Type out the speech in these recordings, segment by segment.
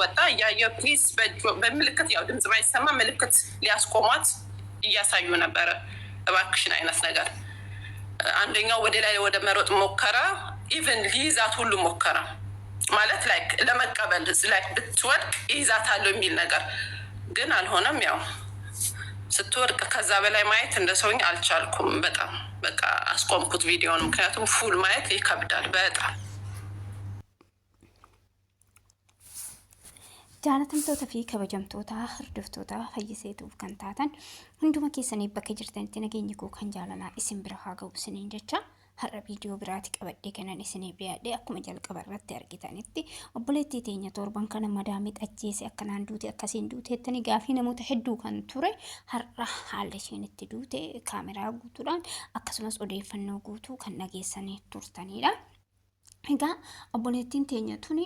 ወጣ ያየው ፕሊስ በምልክት ያው ድምጽ ባይሰማ ምልክት ሊያስቆሟት እያሳዩ ነበረ። እባክሽን አይነት ነገር አንደኛው ወደ ላይ ወደ መሮጥ ሞከረ። ኢቨን ሊይዛት ሁሉ ሞከረ ማለት ላይክ ለመቀበል ላይክ ብትወድቅ ይይዛታለሁ የሚል ነገር ግን አልሆነም። ያው ስትወድቅ ከዛ በላይ ማየት እንደ ሰውኝ አልቻልኩም። በጣም በቃ አስቆምኩት ቪዲዮን፣ ምክንያቱም ፉል ማየት ይከብዳል በጣም። jaalatamtoota fi kabajamtoota hordoftoota Fayyiseetuuf kan taatan hunduma keessanii bakka jirtanitti nageenyi koo kan jaalalaa isin bira haa ga'u isiniin jecha har'a viidiyoo biraati qabadhee kanan isiniif dhiyaadhe. Akkuma jalqaba irratti argitanitti obboleettii teenya torban kana madaamii ajjeese akkanaan duute akkasiin duuteettanii gaafii namoota hedduu kan ture har'a haala isheen itti duute kaameraa guutuudhaan akkasumas odeeffannoo guutuu kan dhageessanii turtanidha. Egaa obboleettiin teenya tuni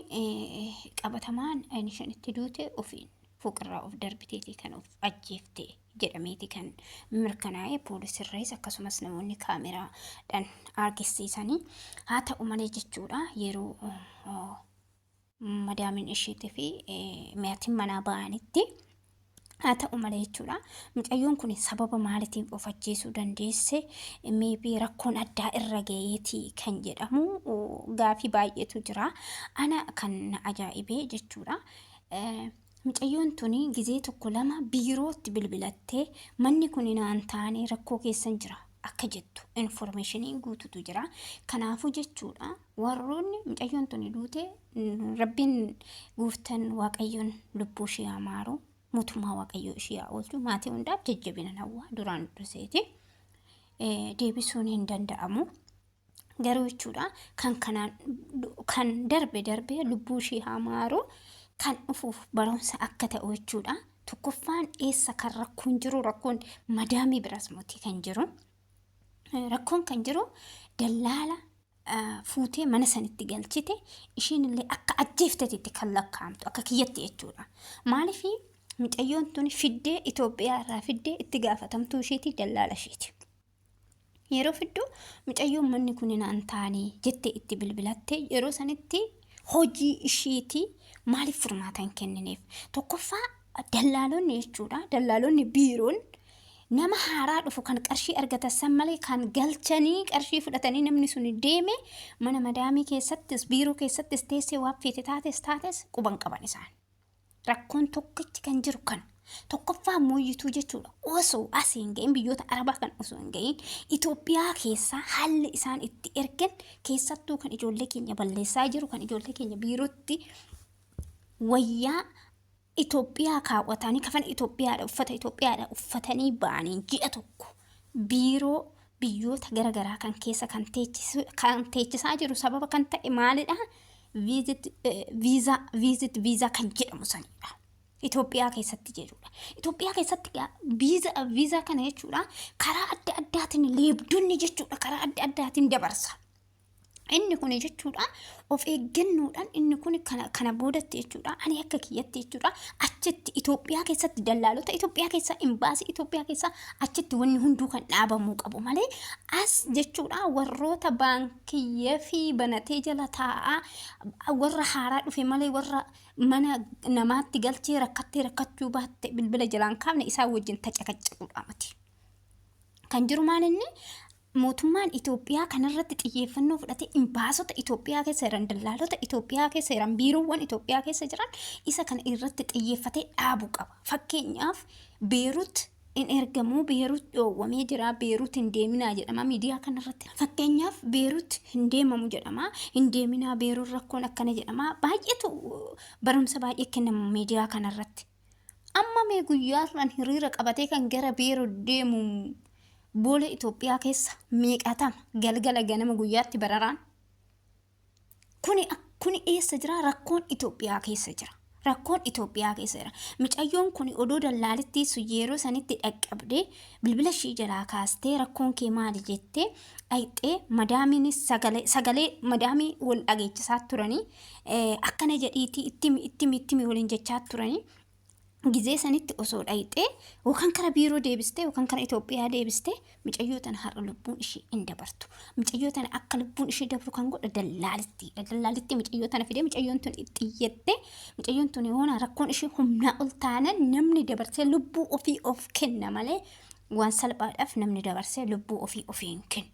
qabatamaan isheen itti duute ofiin fuuqirraa of darbiteeti kan of ajjeefte jedhameeti kan mirkanaa'e poolisirrees akkasumas namoonni kaameraadhaan argisiisanii. Haa ta'u malee jechuudha yeroo madaamin isheetii fi maatiin manaa ba'anitti haa ta'u malee jechuudha mucayyoon kun sababa maaliitiif of ajjeesuu dandeesse maybe rakkoon addaa irra gaheeti kan jedhamu gaafii baay'eetu jira. Ana kan ajaa'ibee jechuudha mucayyoon tuni gizee tokko lama biirootti bilbilattee manni kun naan taane rakkoo keessan jira akka jettu informationii guututu jira. Kanaafuu jechuudha warroonni mucayyoon tuni duute rabbiin guuftan waaqayyoon lubbuu ishee amaaru mootummaa waaqayyoo ishee oolchu maatii hundaaf jajjabina hawwa duraan durseeti deebisuun hin danda'amu. Garuu jechuudha kan darbe lubbuu ishee amaaru kan dhufuuf barumsa akka ta'u jechuudha. Tokkoffaan eessa kan rakkoon jiru rakkoon madaamii biras mootii kan jiru rakkoon kan jiru dallaala fuutee mana sanitti galchite ishiin illee akka ajjeeftetti kan lakkaa'amtu akka kiyyatti jechuudha. Maaliif mucayyoon tuni fiddee Itoophiyaa irraa fiddee itti gaafatamtuu isheeti dallaala isheeti. Yeroo fidduu mucayyoon manni kun naan taane jettee itti bilbilatte yeroo sanitti hojii isheeti maaliif furmaatan kennineef tokkoffaa dallaalonni jechuudha. Dallaalonni biiroon nama haaraa dhufu kan qarshii argatan san malee kan galchanii qarshii fudhatanii namni sun deeme mana madaamii keessattis biiroo keessattis teessee waan feete taates quban qaban isaan. Rakkoon tokkichi kan jiru kan tokkoffaa mooyyituu jechuudha. Osoo asiin ga'in biyyoota arabaa kan osoo hin ga'in Itoophiyaa keessaa haalli isaan itti ergan keessattuu kan ijoollee keenya balleessaa jiru kan ijoollee keenya biirootti wayyaa Itoophiyaa kaawwatanii kafana Itoophiyaadha uffata Itoophiyaadha uffatanii ba'anii ji'a tokko biiroo biyyoota garaagaraa kan keessa kan teechisaa jiru sababa kan ta'e maalidha? viizaa kan jedhamu sanidha. Itoophiyaa keessatti jechuudha. Itoophiyaa keessatti viizaa kana jechuudha karaa adda addaatiin leebdonni jechuudha karaa adda addaatiin dabarsa. Inni kun jechuudha of eeggannoodhaan inni kun kana boodatti jechuudha ani akka kiyyatti jechuudha achitti Itoophiyaa keessatti dallaalota Itoophiyaa keessa imbaasii Itoophiyaa keessa achitti wanni hunduu kan dhaabamuu qabu malee as jechuudha warroota baankii fi banatee jala taa'aa warra haaraa dhufe malee warra mana namaatti galchee rakkachuu baatte bilbila jalaan kaafne isaa wajjin tacaqacaquudha miti. Kan jiru maalinni mootummaan Itoophiyaa kanarratti xiyyeeffannoo fudhate imbaasota Itoophiyaa keessa jiran dallaalota Itoophiyaa keessa jiran biiroowwan Itoophiyaa keessa jiran isa kana irratti xiyyeeffatee dhaabuu qaba. Fakkeenyaaf Beerut in ergamuu Beerut dhoowwamee jira Beerut hin deeminaa jedhama miidiyaa kanarratti. Fakkeenyaaf Beerut hin deemamu jedhama hin deeminaa Beerut rakkoon akkana jedhama baay'eetu barumsa baay'ee kennamu miidiyaa kanarratti. Amma mee guyyaa turan hiriira qabatee kan gara Beerut deemu boola Itoophiyaa keessa meeqatama galgala ganama guyyaatti bararaan kuni eessa jira? Rakkoon Itoophiyaa keessa jira. Rakkoon Itoophiyaa keessa jira. Mucayyoon kun odoo dallaalitti yeroo sanitti dhaqqabdee bilbila ishii jalaa kaastee rakkoon kee maali jettee dhayxee madaamiinis sagalee madaamii wal dhageechisaa turanii akkana jedhiitii ittimi waliin jechaa turanii gizee sanitti osoo dhayxee yookaan kara biiroo deebistee yookaan kara Itoophiyaa deebistee mucayyoo tana har'a lubbuun ishii hin dabartu. Mucayyoo tana akka lubbuun ishii dabru kan godha dallaalittiidha. Dallaalitti mucayyoo tana fidee mucayyoon tun xiyyettee mucayyoon tun yoona rakkoon ishii humnaa ol taanan namni dabarsee lubbuu ofii of kenna malee waan salphaadhaaf namni dabarsee lubbuu ofii hin kennu.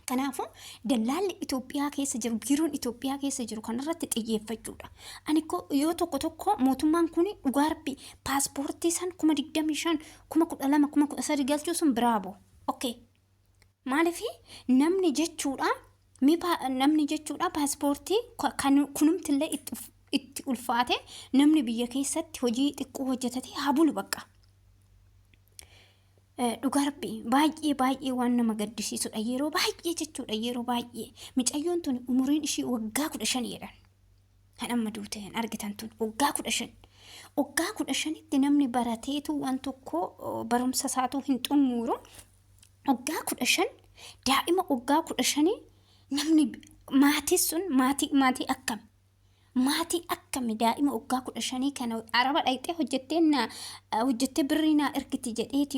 Kanaafuu dallaalli Itoophiyaa keessa jiru biiroon Itoophiyaa keessa jiru kanarratti xiyyeeffachuudha. Ani yoo tokko mootummaan kun dhugaa rabbii paaspoortii san 25,000 12,000 13,000 galchuu sun biraaboo. Okay. Maaliif namni jechuudha paaspoortii kunumtillee itti ulfaate namni biyya keessatti hojii xiqqoo hojjetate haa bulu bakka. Dhugaa rabbii baay'ee waan nama gaddisiisudha yeroo baay'ee jechuudha yeroo baay'ee mucayyoon tun umuriin ishii waggaa 15 jedhan kan amma duute argitan tun waggaa 15tti namni barateetu waan tokko barumsa isaatu hin xumuru waggaa 15 daa'ima waggaa 15 namni maatii sun maatii akkam maatii akkami daa'ima waggaa 15 kana araba dhayxee hojjettee birrii naa ergiti jedheeti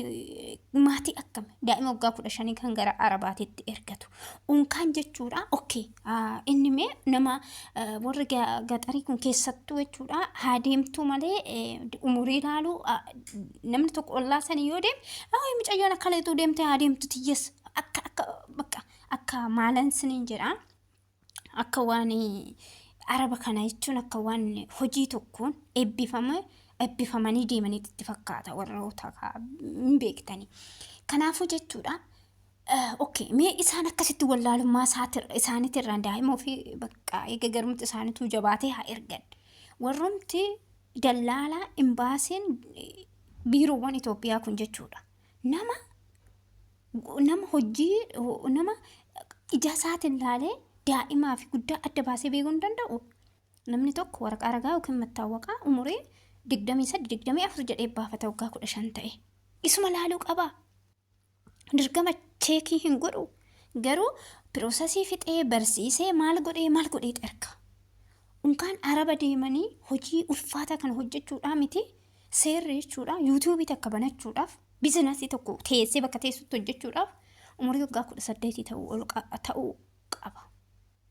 maatii akkami daa'ima waggaa 15 kan gara arabaatitti ergatu unkaan jechuudha. Okay inni mee nama warri gaxarii kun keessattuu jechuudha haa deemtu malee umurii ilaalu namni tokko ollaa sanii yoo deeme mucayyoon akka leetuu deemte haa deemtu tiyyees akka maalan siniin jedha akka waan araba kana jechuun akka waan hojii tokkoon eebbifamanii deemanitti itti fakkaata warroota hin beektanii. Kanaafuu jechuudha okay mee isaan akkasitti wallaalummaa isaaniitirraan daa'ima ofii bakka eega garumti isaaniitu jabaatee haa ergan. Warrumti dallaalaa imbaasiin biiroowwan Itoophiyaa kun jechuudha nama hojii nama ijaasaatiin laalee daa'imaa fi guddaa adda baasee beekuu hin danda'u. Namni tokko waraqaa ragaa yookiin mattaawaqaa umurii 23-24 jedhee baafata waggaa 15 ta'e. Isuma laaluu qaba. Dirqama cheekii hin godhu. Garuu piroosesii fixee barsiisee maal godhee erga. Unkaan araba deemanii hojii ulfaataa kana hojjechuudhaa miti seerri jechuudha yuutuubii takka banachuudhaaf biizinasii tokko teessee bakka teessutti hojjechuudhaaf umurii waggaa 18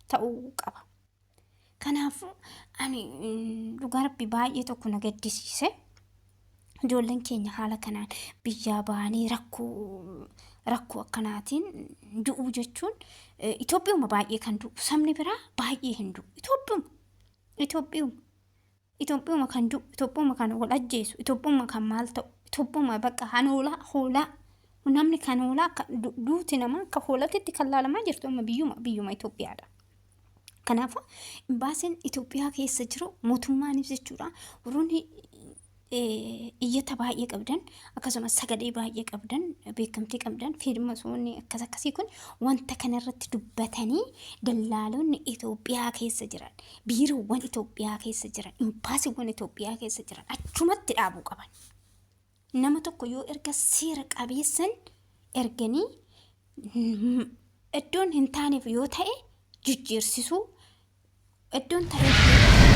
ta'uu qaba. Kanaafuu ani dhugaa rabbii baay'ee tokko na gaddisiise. Ijoolleen keenya haala kanaan biyyaa bahanii rakkoo akkanaatiin du'uu jechuun Itoophiyauma baay'ee kan du'u sabni biraa baay'ee hin du'u. Itoophiyauma kan du'u Itoophiyauma kan wal ajjeesu Itoophiyauma kan maal ta'u Itoophiyauma bakka hoolaa namni kan hoolaa duuti namaa akka hoolatitti kan laalamaa jirtu amma biyyuma Itoophiyaadha. Kanaafuu imbaasiin Itoophiyaa keessa jiru mootummaanis jechuudha warroonni iyyata baay'ee qabdan akkasumas sagalee baay'ee qabdan beekamtii qabdan fiilmasoonni akkasii kun wanta kanarratti dubbatanii dallaalonni Itoophiyaa keessa jiran biiroowwan Itoophiyaa keessa jiran imbaasiiwwan Itoophiyaa keessa jiran achumatti dhaabuu qaban. Nama tokko yoo erga seera qabeessan erganii iddoon hin taaneef yoo ta'e jijjiirsisuu iddoon ta'e